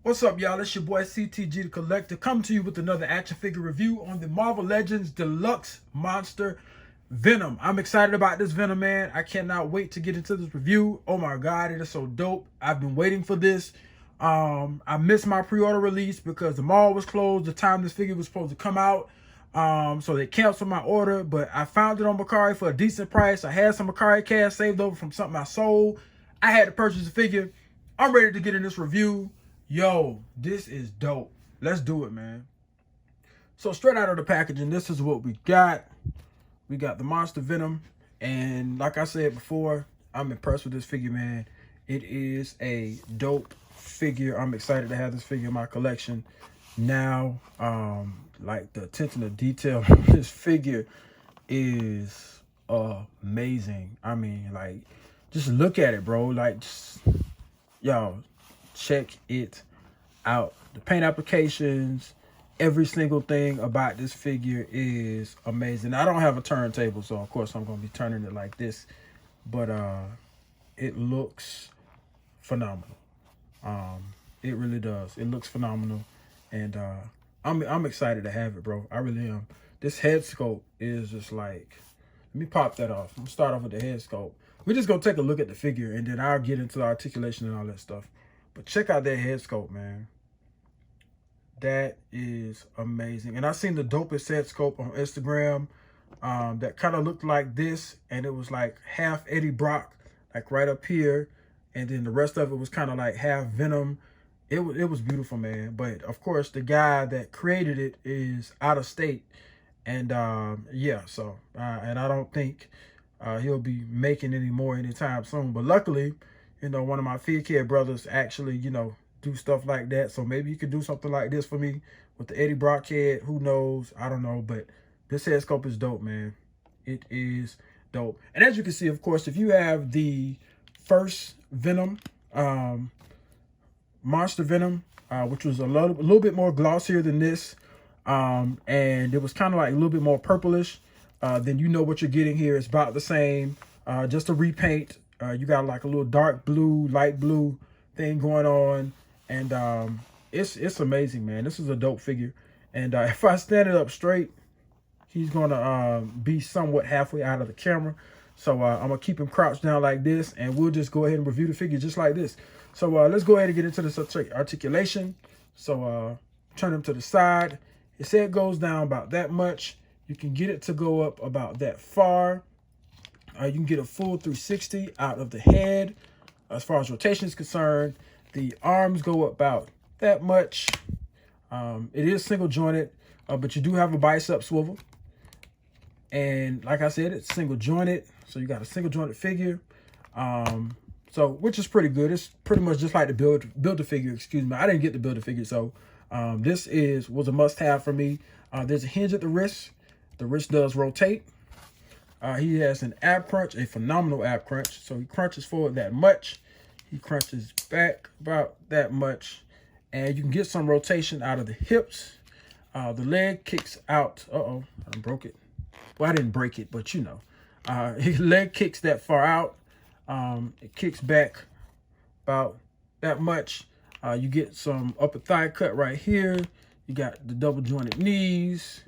What's up, y'all? It's your boy CTG the Collector coming to you with another action figure review on the Marvel Legends Deluxe Monster Venom. I'm excited about this Venom, man. I cannot wait to get into this review. Oh my God, it is so dope. I've been waiting for this. I missed my pre-order release because the mall was closed the time this figure was supposed to come out. So they canceled my order, but I found it on Mercari for a decent price. I had some Mercari cash saved over from something I sold. I had to purchase the figure. I'm ready to get in this review. Yo, this is dope. Let's do it, man. So straight out of the packaging, this is what we got. We got the Monster Venom. And like I said before, I'm impressed with this figure, man. It is a dope figure. I'm excited to have this figure in my collection now. Like the attention to detail on this figure is amazing. I mean, like, just look at it, bro. Like, just, y'all, check it out. The paint applications, every single thing about this figure is amazing. I don't have a turntable, so of course I'm going to be turning it like this, but it looks phenomenal. It really does. It looks phenomenal, and I'm excited to have it, bro. I really am. This head sculpt is just like, let me pop that off. I'm gonna start off with the head sculpt. We're just gonna take a look at the figure, and then I'll get into the articulation and all that stuff. But check out that head sculpt, man. That is amazing. And I seen the dopest head sculpt on Instagram that kind of looked like this, and it was like half Eddie Brock, like right up here, and then the rest of it was kind of like half Venom. It was beautiful, man. But of course, the guy that created it is out of state, and yeah. So and I don't think he'll be making any more anytime soon. But luckily, you know, one of my Fear Kid brothers actually, you know, do stuff like that. So maybe you could do something like this for me with the Eddie Brock head. Who knows? I don't know. But this head sculpt is dope, man. It is dope. And as you can see, of course, if you have the first Venom, Monster Venom, which was a little bit more glossier than this, and it was kind of like a little bit more purplish, then you know what you're getting here. It's about the same, just a repaint. You got like a little dark blue, light blue thing going on, and it's amazing, man. This is a dope figure, and if I stand it up straight, he's gonna be somewhat halfway out of the camera. So I'm gonna keep him crouched down like this, and we'll just go ahead and review the figure just like this. So let's go ahead and get into this articulation. So turn him to the side. His head goes down about that much. You can get it to go up about that far. You can get a full 360 out of the head. As far as rotation is concerned, the arms go about that much. It is single jointed, but you do have a bicep swivel. And like I said, it's single jointed. So you got a single jointed figure. So which is pretty good. It's pretty much just like the build a figure, excuse me. I didn't get the build a figure, so this was a must-have for me. There's a hinge at the wrist. The wrist does rotate. He has an ab crunch, a phenomenal ab crunch. So he crunches forward that much. He crunches back about that much. And you can get some rotation out of the hips. The leg kicks out. Uh-oh, I broke it. Well, I didn't break it, but you know. His leg kicks that far out. It kicks back about that much. You get some upper thigh cut right here. You got the double jointed knees,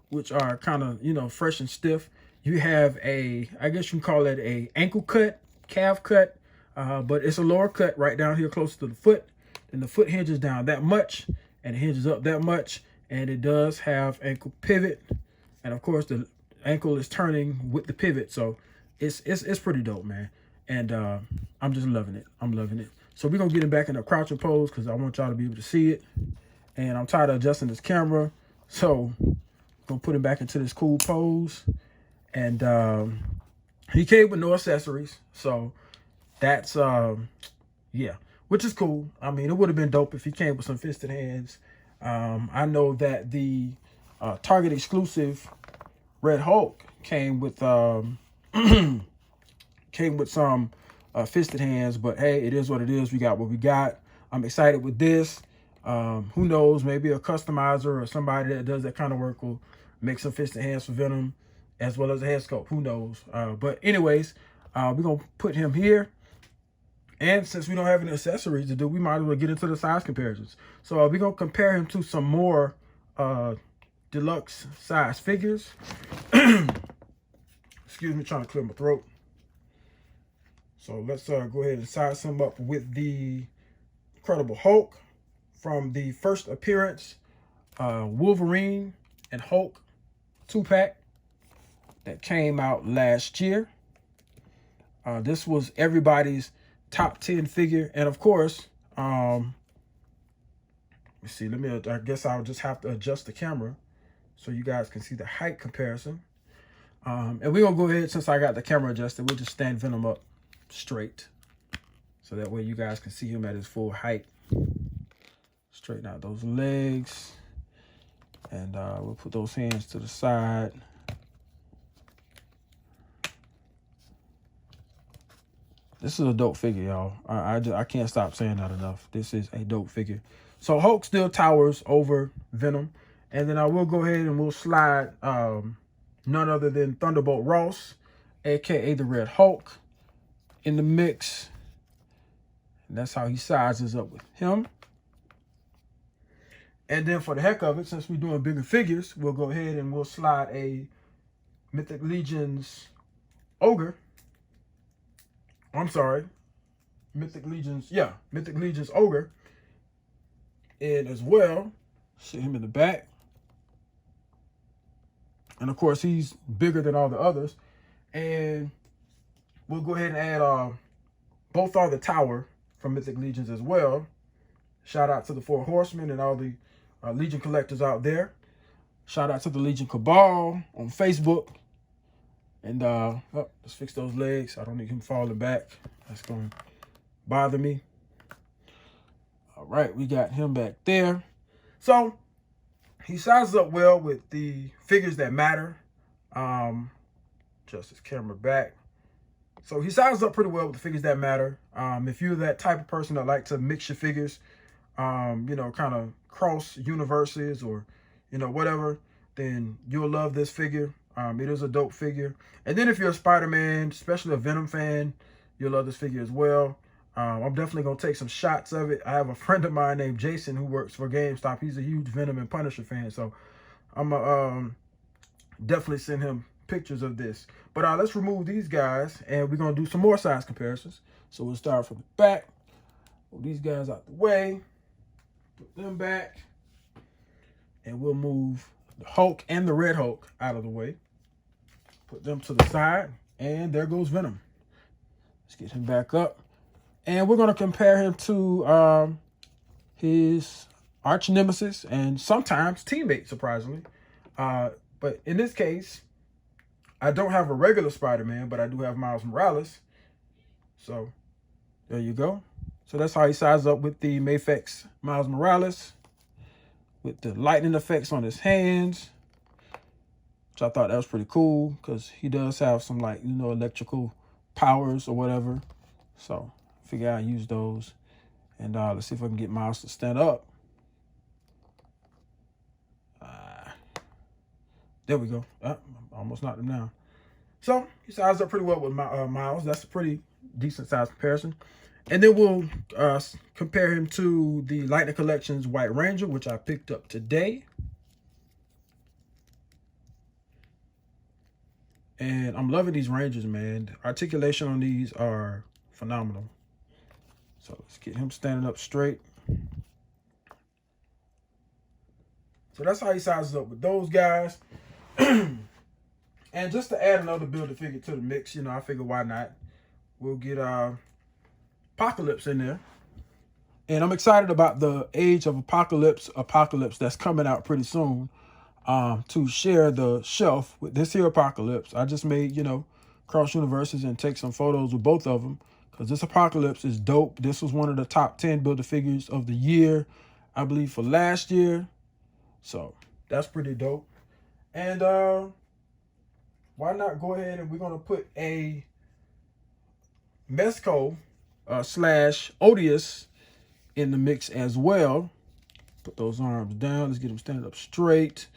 which are kind of, you know, fresh and stiff. You have a, I guess you can call it a ankle cut, calf cut, but it's a lower cut right down here close to the foot. And the foot hinges down that much, and it hinges up that much, and it does have ankle pivot. And of course, the ankle is turning with the pivot, so it's pretty dope, man. And I'm just loving it. I'm loving it. So we're gonna get him back in a crouching pose because I want y'all to be able to see it. And I'm tired of adjusting this camera, so gonna put him back into this cool pose. And he came with no accessories, so that's yeah, which is cool. I mean, it would have been dope if he came with some fisted hands. I know that the Target exclusive Red Hulk came with some fisted hands, but hey, it is what it is. We got what we got. I'm excited with this. Who knows, maybe a customizer or somebody that does that kind of work will make some fisted hands for Venom as well as a head sculpt. Who knows? But anyways, we're gonna put him here, And since we don't have any accessories to do, we might as well get into the size comparisons. So we're going to compare him to some more deluxe size figures. Excuse me, trying to clear my throat. So let's go ahead and size him up with the Incredible Hulk from the first appearance, Wolverine and Hulk 2-pack that came out last year. This was everybody's top 10 figure. And of course, let's see, I guess I'll just have to adjust the camera so you guys can see the height comparison. And we're going to go ahead, since I got the camera adjusted, we'll just stand Venom up straight. So that way you guys can see him at his full height. Straighten out those legs. And we'll put those hands to the side. This is a dope figure, y'all. I can't stop saying that enough. This is a dope figure. So Hulk still towers over Venom. And then I will go ahead and we'll slide none other than Thunderbolt Ross, a.k.a. the Red Hulk, in the mix. And that's how he sizes up with him. And then for the heck of it, since we're doing bigger figures, we'll go ahead and we'll slide a Mythic Legions Ogre. I'm sorry. Mythic Legions Ogre in as well. See him in the back. And of course, he's bigger than all the others. And we'll go ahead and add both are the Tower from Mythic Legions as well. Shout out to the 4 Horsemen and all the Legion collectors out there. Shout out to the Legion Cabal on Facebook. And let's fix those legs. I don't need him falling back. That's going to bother me. All right, we got him back there. So he sizes up well with the figures that matter. Just his camera back. So he sizes up pretty well with the figures that matter. If you're that type of person that like to mix your figures, you know, kind of cross universes or, you know, whatever, then you'll love this figure. It is a dope figure. And then if you're a Spider-Man, especially a Venom fan, you'll love this figure as well. I'm definitely going to take some shots of it. I have a friend of mine named Jason who works for GameStop. He's a huge Venom and Punisher fan. So I'm going to definitely send him pictures of this. But let's remove these guys and we're going to do some more size comparisons. So we'll start from the back. Move these guys out the way. Put them back. And we'll move the Hulk and the Red Hulk out of the way. Put them to the side. And there goes Venom. Let's get him back up. And we're going to compare him to his arch nemesis and sometimes teammate, surprisingly. But in this case, I don't have a regular Spider-Man, but I do have Miles Morales. So there you go. So that's how he sizes up with the Mafex Miles Morales. With the lightning effects on his hands. Which I thought that was pretty cool. Because he does have some, like, you know, electrical powers or whatever. So figure I'll use those. And let's see if I can get Miles to stand up. There we go. Almost knocked him down. So he sized up pretty well with Miles. That's a pretty decent size comparison. And then we'll compare him to the Lightning Collection's White Ranger, which I picked up today. And I'm loving these Rangers, man. The articulation on these are phenomenal. So let's get him standing up straight. So that's how he sizes up with those guys. And just to add another Build-A-Figure to the mix, you know, I figured why not? We'll get Apocalypse in there. And I'm excited about the Age of Apocalypse that's coming out pretty soon. To share the shelf with this here Apocalypse. I just made, you know, cross universes and take some photos with both of them. Because this Apocalypse is dope. This was one of the top 10 Build-A-Figures of the year, I believe, for last year. So that's pretty dope. And why not go ahead and we're going to put a Mezco / Odious in the mix as well. Put those arms down. Let's get them standing up straight.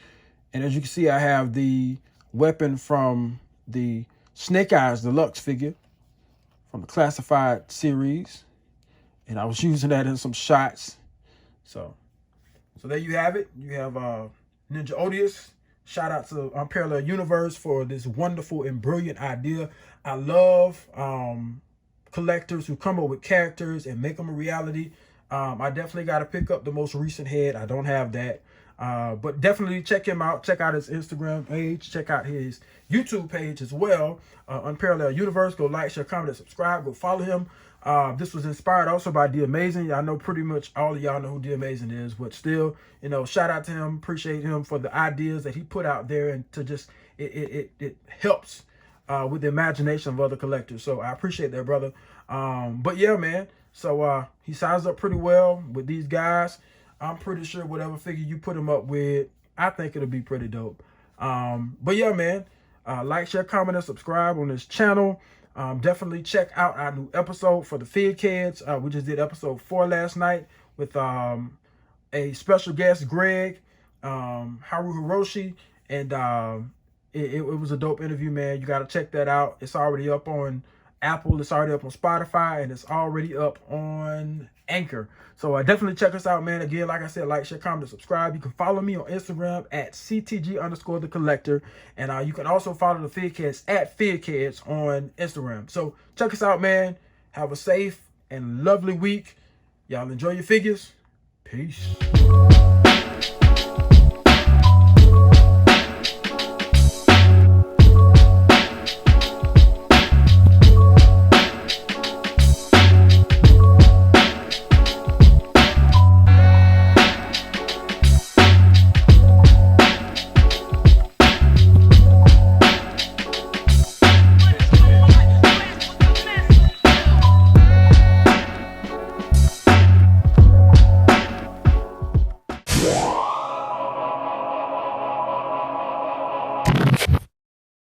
And as you can see, I have the weapon from the Snake Eyes Deluxe figure from the Classified series. and I was using that in some shots. So there you have it. You have Ninja Odious. Shout out to Unparalleled Universe for this wonderful and brilliant idea. I love collectors who come up with characters and make them a reality. I definitely got to pick up the most recent head. I don't have that. But definitely check him out. Check out his Instagram page. Check out his YouTube page as well. Unparalleled Universe. Go like, share, comment, and subscribe. Go follow him. This was inspired also by The Amazing. I know pretty much all of y'all know who The Amazing is, but still, you know, shout out to him. Appreciate him for the ideas that he put out there, and to just it helps with the imagination of other collectors. So I appreciate that, brother. But yeah, man. So he sized up pretty well with these guys. I'm pretty sure whatever figure you put him up with, I think it'll be pretty dope. But yeah, man, like, share, comment, and subscribe on this channel. Definitely check out our new episode for the Fig Kids. We just did episode 4 last night with a special guest, Greg, Haru Hiroshi, and it was a dope interview, man. You got to check that out. It's already up on Apple, it's already up on Spotify, and it's already up on Anchor. So definitely check us out, man. Again, like I said, like, share, comment, and subscribe. You can follow me on Instagram at CTG_the collector. And you can also follow the Fig Kids at Fig Kids on Instagram. So check us out, man. Have a safe and lovely week. Y'all enjoy your figures. Peace.